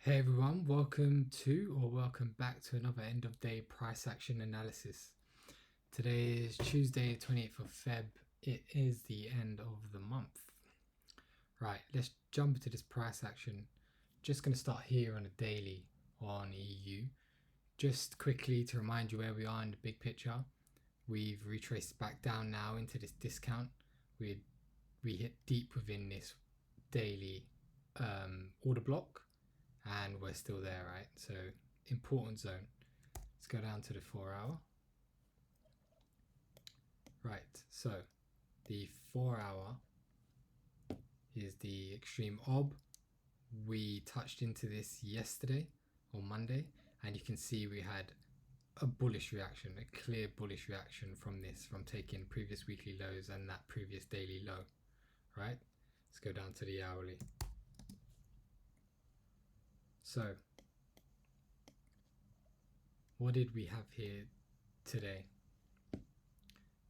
Hey everyone, welcome back to another end of day price action analysis. Today is Tuesday, 28th of Feb. It is the end of the month. Right, let's jump into this price action. Just going to start here on a daily on EU. Just quickly to remind you where we are in the big picture. We've retraced back down now into this discount. We hit deep within this daily order block. And we're still there, right? So important zone. Let's go down to the 4 hour. Right, so the 4 hour is the extreme ob. We touched into this yesterday or Monday, and you can see we had a bullish reaction, a clear bullish reaction from this, from taking previous weekly lows and that previous daily low, right? Let's go down to the hourly. So what did we have here today?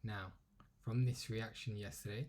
Now, from this reaction yesterday,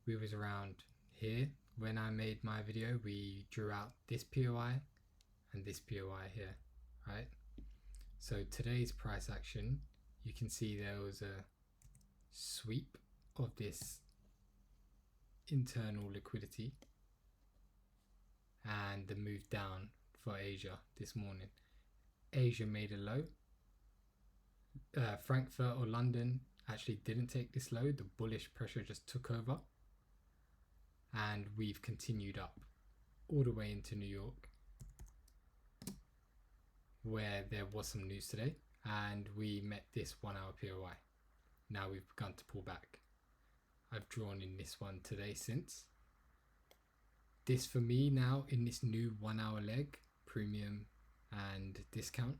we was around here. When I made my video, we drew out this POI and this POI here, right? So today's price action, you can see there was a sweep of this internal liquidity and the move down for Asia this morning. Asia made a low. Frankfurt or London actually didn't take this low. The bullish pressure just took over, and we've continued up all the way into New York, where there was some news today, and we met this 1 hour POI. Now we've begun to pull back. I've drawn in this one today since. This for me now in this new 1 hour leg, premium and discount,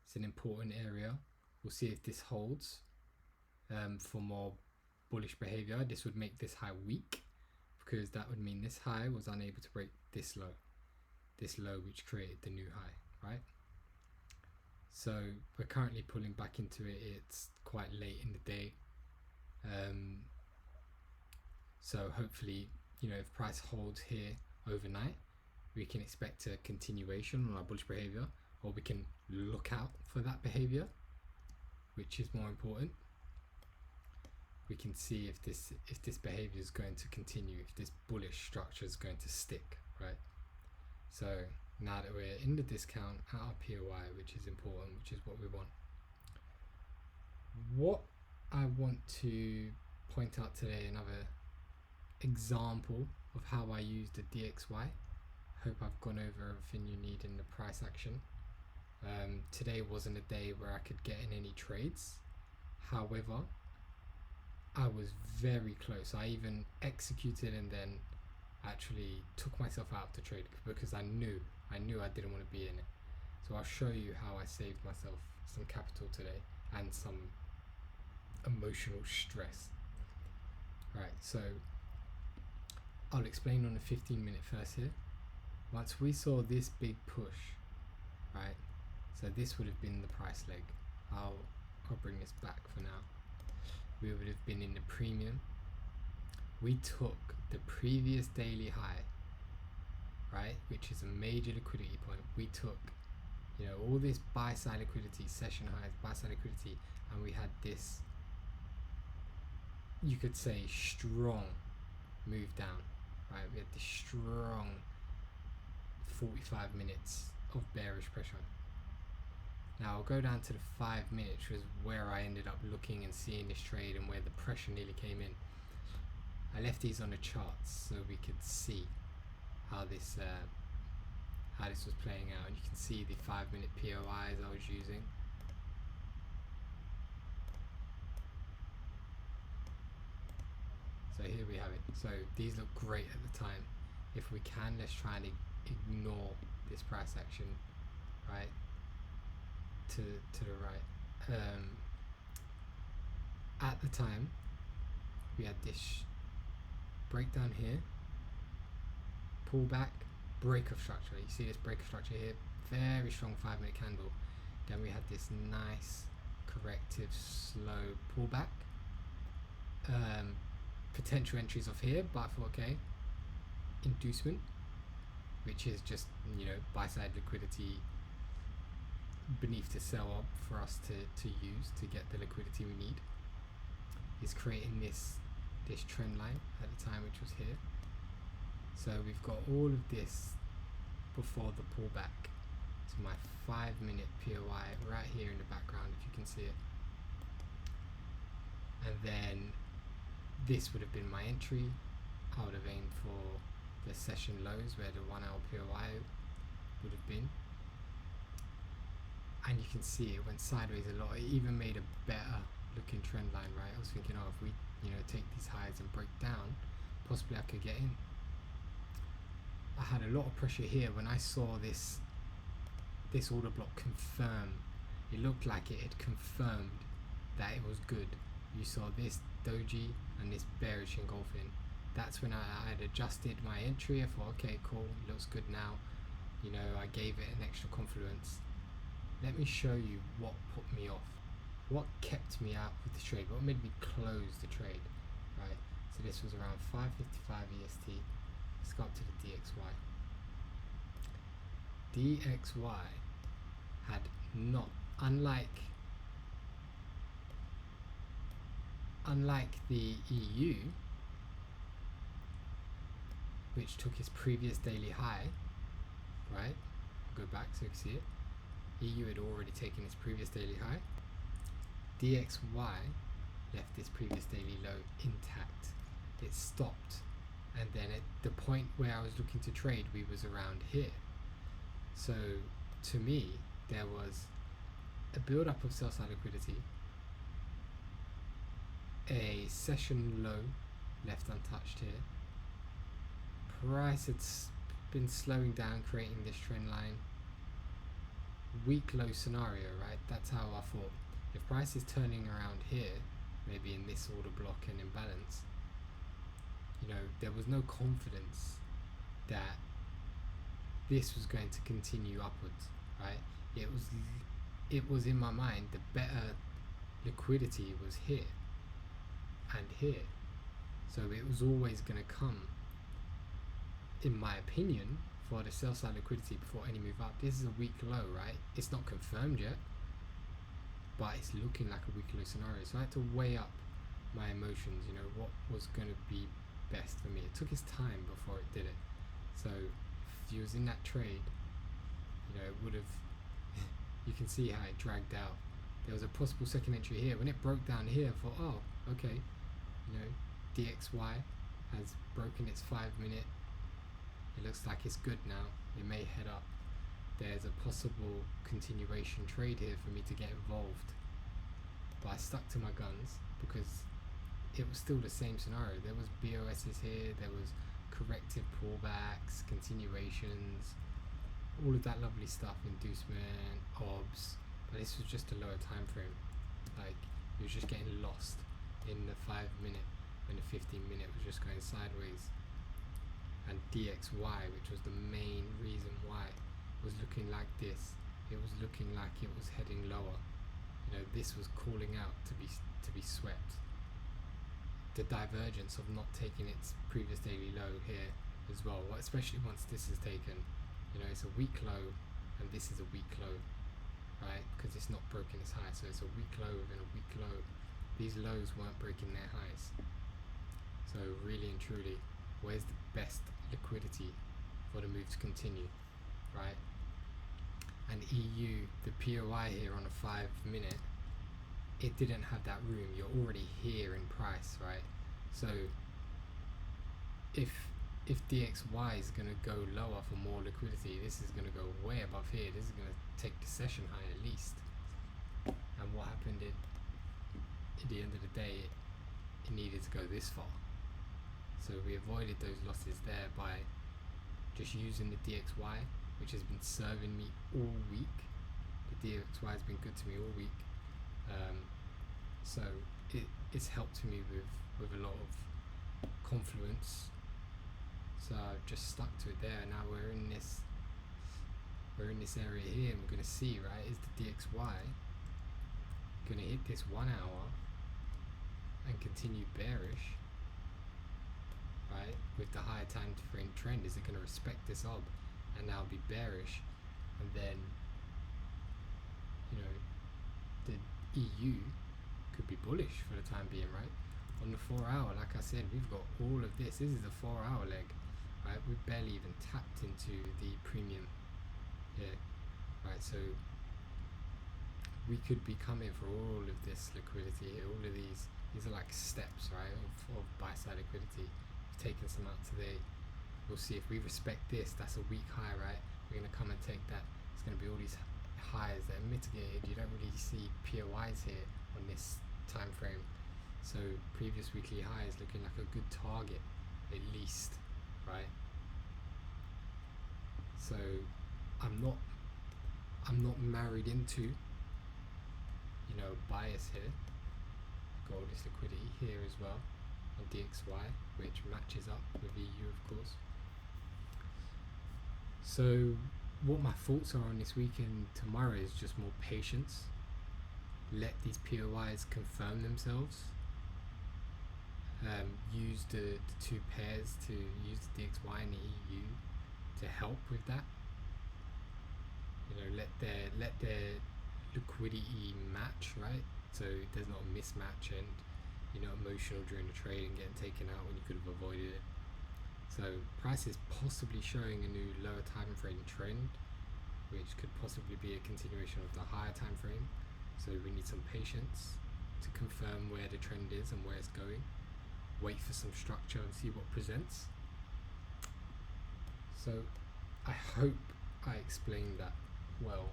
it's an important area. We'll see if this holds for more bullish behavior. This would make this high weak, because that would mean this high was unable to break this low which created the new high, right? So we're currently pulling back into it. It's quite late in the day, so hopefully, you know, if price holds here overnight, we can expect a continuation on our bullish behavior, or we can look out for that behavior, which is more important. We can see if this behavior is going to continue, if this bullish structure is going to stick, right? So now that we're in the discount at our POI, which is important, which is what we want. What I want to point out today, another example of how I use the DXY. Hope I've gone over everything you need in the price action. Today wasn't a day where I could get in any trades. However, I was very close. I even executed and then actually took myself out to trade, because I knew I didn't want to be in it. So I'll show you how I saved myself some capital today and some emotional stress. Right, so I'll explain on the 15-minute first here. Once we saw this big push, right, so this would have been the price leg. I'll bring this back for now. We would have been in the premium. We took the previous daily high, right, which is a major liquidity point. We took, you know, all this buy side liquidity, session highs, buy side liquidity, and we had this, you could say, strong move down, right? We had this strong 45 minutes of bearish pressure. Now I'll go down to the 5 minutes, which was where I ended up looking and seeing this trade and where the pressure nearly came in. I left these on the charts so we could see how this was playing out, and you can see the 5-minute POIs I was using. So here we have it. So these look great at the time. If we can, let's try and ignore this price action, right, to the right. At the time, we had this breakdown here, pullback, break of structure. You see this break of structure here, very strong 5-minute candle. Then we had this nice corrective slow pullback. Potential entries off here, but I thought, okay, inducement. which is just, you know, buy side liquidity beneath the sell up for us to use to get the liquidity we need, is creating this trend line at the time, which was here. So we've got all of this before the pullback to my 5-minute POI right here in the background, if you can see it. And then this would have been my entry. I would have aimed for the session lows where the 1 hour POI would have been. And you can see it went sideways a lot. It even made a better looking trend line, right? I was thinking, oh, if we, you know, take these highs and break down, possibly I could get in. I had a lot of pressure here when I saw this order block confirm. It looked like it had confirmed that it was good. You saw this doji and this bearish engulfing. That's when I had adjusted my entry. I thought, okay, cool, looks good now. You know, I gave it an extra confluence. Let me show you what put me off. What kept me out with the trade? What made me close the trade? Right. So this was around 5:55 EST. Let's go up to the DXY. DXY had not, unlike the EU, which took its previous daily high, right? Go back so you can see it. EU had already taken its previous daily high. DXY left this previous daily low intact. It stopped, and then at the point where I was looking to trade, we was around here. So to me, there was a build up of sell side liquidity, a session low left untouched here. Price had been slowing down, creating this trend line. Weak low scenario, right? That's how I thought. If price is turning around here, maybe in this order block and imbalance, you know, there was no confidence that this was going to continue upwards, right? It was in my mind the better liquidity was here and here, so it was always going to come, in my opinion, for the sell side liquidity before any move up. This is a weak low, right? It's not confirmed yet, but it's looking like a weak low scenario. So I had to weigh up my emotions, you know, what was going to be best for me. It took its time before it did it. So if you was in that trade, you know, it would have, you can see how it dragged out. There was a possible second entry here. When it broke down here, I thought, oh, okay, you know, DXY has broken its 5-minute. It looks like it's good now. It may head up. There's a possible continuation trade here for me to get involved. But I stuck to my guns because it was still the same scenario. There was BOSs here, there was corrective pullbacks, continuations, all of that lovely stuff, inducement, OBS. But this was just a lower time frame. Like, you was just getting lost in the 5-minute when the 15-minute was just going sideways. And DXY, which was the main reason why, was looking like this. It was looking like it was heading lower. You know, this was calling out to be swept. The divergence of not taking its previous daily low here as well, especially once this is taken. You know, it's a weak low, and this is a weak low, right? Because it's not broken its high, so it's a weak low within a weak low. These lows weren't breaking their highs. So really and truly, where's the best liquidity for the move to continue, right? And EU, the POI here on a 5-minute, it didn't have that room. You're already here in price, right? So if DXY is going to go lower for more liquidity, this is going to go way above here. This is going to take the session high at least. And what happened at the end of the day, it needed to go this far. So we avoided those losses there by just using the DXY, which has been serving me all week. The DXY has been good to me all week. So it's helped me with a lot of confluence. So I've just stuck to it there. Now we're in this area here, and we're going to see, right, is the DXY going to hit this 1 hour and continue bearish, right, with the higher time frame trend? Is it going to respect this OB? and now be bearish, and then you know the EU could be bullish for the time being, right? On the 4 hour, like I said, we've got all of this. This is the 4 hour leg, right? We've barely even tapped into the premium here, right? So we could be coming for all of this liquidity here. All of these are like steps, right, of buy side liquidity. We've taken some out today. We'll see if we respect this. That's a weak high, right? We're going to come and take that. It's going to be all these highs that are mitigated. You don't really see POIs here on this time frame. So previous weekly high is looking like a good target, at least, right? So I'm not married into, you know, bias here. Got all this liquidity here as well on DXY, which matches up with EU, of course. So what my thoughts are on this weekend tomorrow is just more patience. Let these POIs confirm themselves. Use the two pairs to use the DXY and the EU to help with that. You know, let their liquidity match, right? So there's not a mismatch and you're not emotional during the trade and getting taken out when you could have avoided it. So price is possibly showing a new lower time frame trend, which could possibly be a continuation of the higher time frame. So we need some patience to confirm where the trend is and where it's going. Wait for some structure and see what presents. So I hope I explained that well,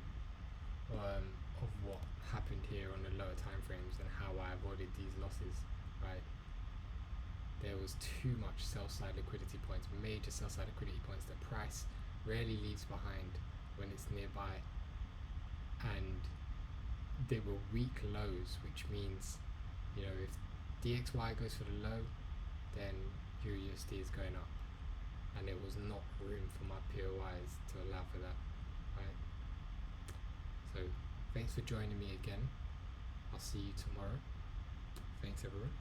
of what happened here on the lower time frames and how I avoided these losses, right? There was too much sell side liquidity points, major sell side liquidity points that price rarely leaves behind when it's nearby, and they were weak lows, which means, you know, if DXY goes for the low, then EURUSD is going up, and there was not room for my POIs to allow for that, right? So thanks for joining me again. I'll see you tomorrow. Thanks everyone.